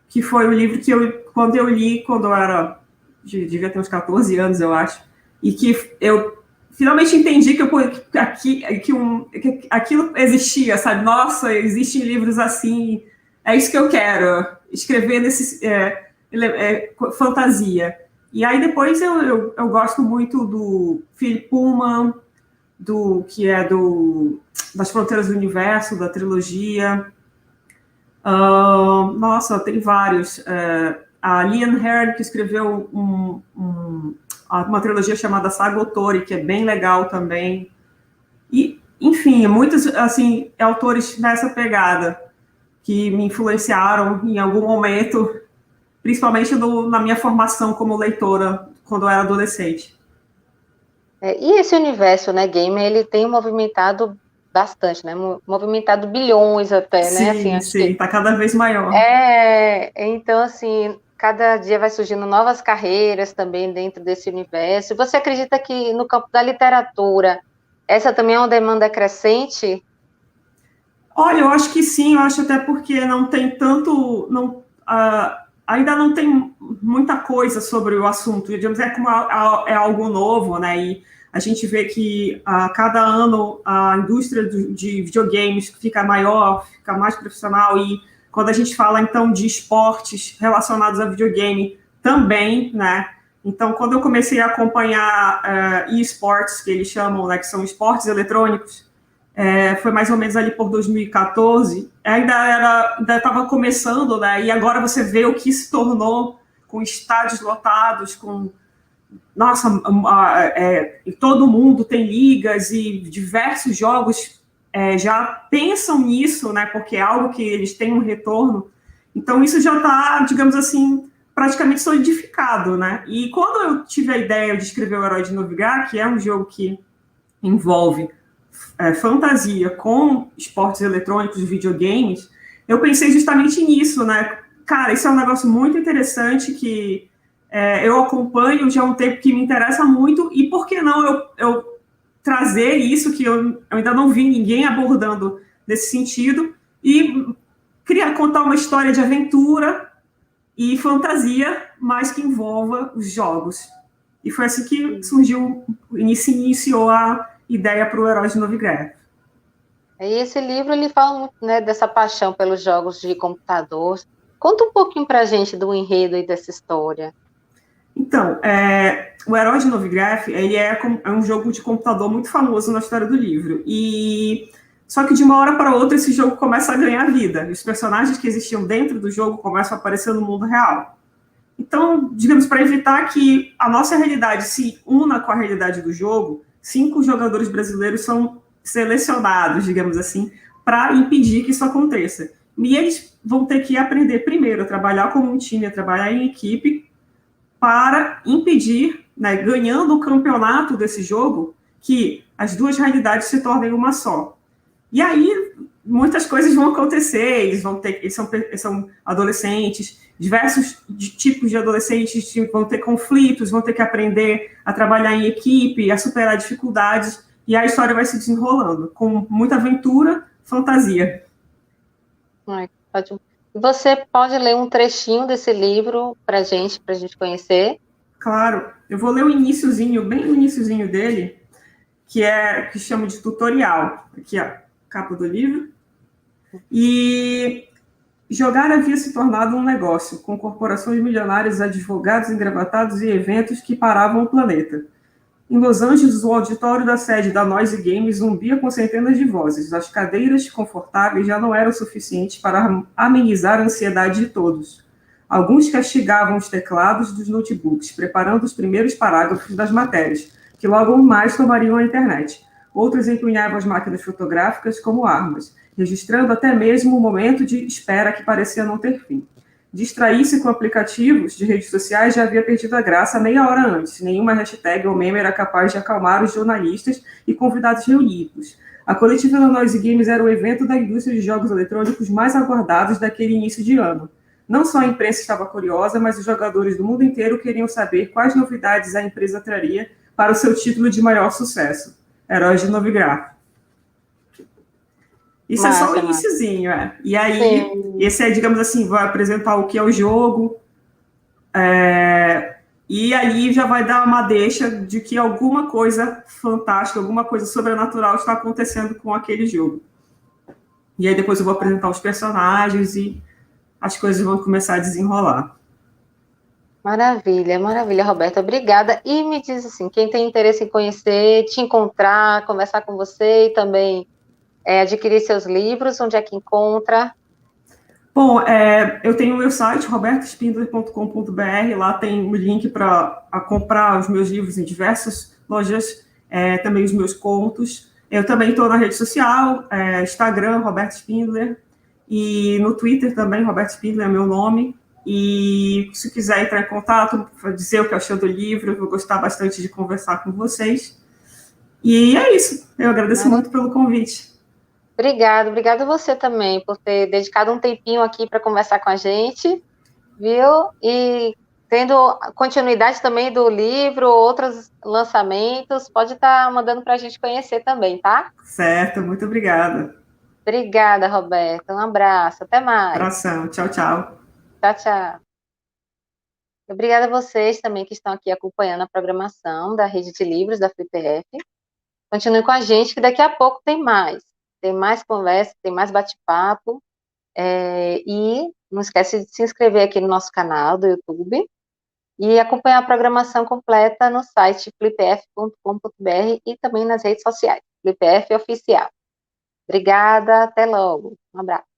Speaker 4: que foi o livro que quando eu li, quando eu era, devia ter uns 14 anos, eu acho, e que eu finalmente entendi que aquilo existia, sabe? Nossa, existem livros assim, é isso que eu quero, escrever nesse fantasia. E aí depois eu gosto muito do Philip Pullman, que é das Fronteiras do Universo, da trilogia. Nossa, tem vários. A Liane Hearn, que escreveu uma trilogia chamada Sagotori, que é bem legal também. E, enfim, muitos assim, autores nessa pegada que me influenciaram em algum momento, principalmente na minha formação como leitora, quando eu era adolescente.
Speaker 1: E esse universo, né, gamer, ele tem movimentado bastante, né, movimentado bilhões até,
Speaker 4: sim,
Speaker 1: né, assim,
Speaker 4: sim, está cada vez maior.
Speaker 1: Então, assim, cada dia vai surgindo novas carreiras também dentro desse universo. Você acredita que no campo da literatura, essa também é uma demanda crescente?
Speaker 4: Olha, eu acho que sim, eu acho até porque não tem tanto... ainda não tem muita coisa sobre o assunto, digamos, é algo novo, né? E a gente vê que a cada ano a indústria de videogames fica maior, fica mais profissional, e quando a gente fala, então, de esportes relacionados a videogame também, né? Então, quando eu comecei a acompanhar esportes, que eles chamam, né, que são esportes eletrônicos, foi mais ou menos ali por 2014, ainda estava começando, né? E agora você vê o que se tornou com estádios lotados, com nossa, todo mundo tem ligas e diversos jogos já pensam nisso, né? Porque é algo que eles têm um retorno. Então isso já está, digamos assim, praticamente solidificado, né? E quando eu tive a ideia de escrever o Herói de Novigrad, que é um jogo que envolve fantasia com esportes eletrônicos, videogames, eu pensei justamente nisso, né? Cara, isso é um negócio muito interessante que eu acompanho já há um tempo, que me interessa muito, e por que não eu trazer isso que eu ainda não vi ninguém abordando nesse sentido, e contar uma história de aventura e fantasia, mas que envolva os jogos. E foi assim que iniciou a ideia para o Herói de Novigrad.
Speaker 1: E esse livro, ele fala muito, né, dessa paixão pelos jogos de computador. Conta um pouquinho para a gente do enredo e dessa história.
Speaker 4: Então, o Herói de Novigrad, ele é um jogo de computador muito famoso na história do livro. Só que de uma hora para outra esse jogo começa a ganhar vida. Os personagens que existiam dentro do jogo começam a aparecer no mundo real. Então, digamos, para evitar que a nossa realidade se una com a realidade do jogo, 5 jogadores brasileiros são selecionados, digamos assim, para impedir que isso aconteça. E eles vão ter que aprender primeiro a trabalhar como um time, a trabalhar em equipe, para impedir, né, ganhando o campeonato desse jogo, que as duas realidades se tornem uma só. E aí, muitas coisas vão acontecer, eles são adolescentes, diversos tipos de adolescentes vão ter conflitos, vão ter que aprender a trabalhar em equipe, a superar dificuldades, e a história vai se desenrolando, com muita aventura, fantasia.
Speaker 1: Ótimo. Você pode ler um trechinho desse livro para a gente conhecer?
Speaker 4: Claro, eu vou ler o iniciozinho, bem o iniciozinho dele, que chama de tutorial. Aqui, ó, capa do livro. E jogar havia se tornado um negócio, com corporações milionárias, advogados engravatados e eventos que paravam o planeta. Em Los Angeles, o auditório da sede da Noise Games zumbia com centenas de vozes. As cadeiras confortáveis já não eram suficientes para amenizar a ansiedade de todos. Alguns castigavam os teclados dos notebooks, preparando os primeiros parágrafos das matérias, que logo mais tomariam a internet. Outros empunhavam as máquinas fotográficas como armas, registrando até mesmo o momento de espera que parecia não ter fim. Distrair-se com aplicativos de redes sociais já havia perdido a graça meia hora antes. Nenhuma hashtag ou meme era capaz de acalmar os jornalistas e convidados reunidos. A coletiva da Noise Games era o evento da indústria de jogos eletrônicos mais aguardados daquele início de ano. Não só a imprensa estava curiosa, mas os jogadores do mundo inteiro queriam saber quais novidades a empresa traria para o seu título de maior sucesso, Heróis de Novigrad. Isso é só o iniciozinho, E aí, esse digamos assim, vai apresentar o que é o jogo, e aí já vai dar uma deixa de que alguma coisa fantástica, alguma coisa sobrenatural está acontecendo com aquele jogo. E aí depois eu vou apresentar os personagens e as coisas vão começar a desenrolar.
Speaker 1: Maravilha, maravilha, Roberta, obrigada. E me diz assim, quem tem interesse em conhecer, te encontrar, conversar com você e também adquirir seus livros, onde é que encontra?
Speaker 4: Bom, eu tenho o meu site, robertospindler.com.br, lá tem o link para comprar os meus livros em diversas lojas, também os meus contos. Eu também estou na rede social, Instagram, Roberto Spindler, e no Twitter também, Roberto Spindler é meu nome. E se quiser entrar em contato, dizer o que achou do livro, eu vou gostar bastante de conversar com vocês. E é isso, eu agradeço muito pelo convite.
Speaker 1: Obrigada você também por ter dedicado um tempinho aqui para conversar com a gente, viu? E tendo continuidade também do livro, outros lançamentos, pode estar mandando para a gente conhecer também, tá?
Speaker 4: Certo, muito obrigada.
Speaker 1: Obrigada, Roberta. Um abraço, até mais.
Speaker 4: Abração, tchau, tchau.
Speaker 1: Tchau, tchau. Obrigada a vocês também que estão aqui acompanhando a programação da Rede de Livros da FliPF. Continue com a gente, que daqui a pouco tem mais. Tem mais conversa, tem mais bate-papo. E não esquece de se inscrever aqui no nosso canal do YouTube e acompanhar a programação completa no site flipf.com.br e também nas redes sociais, FliPF Oficial. Obrigada, até logo. Um abraço.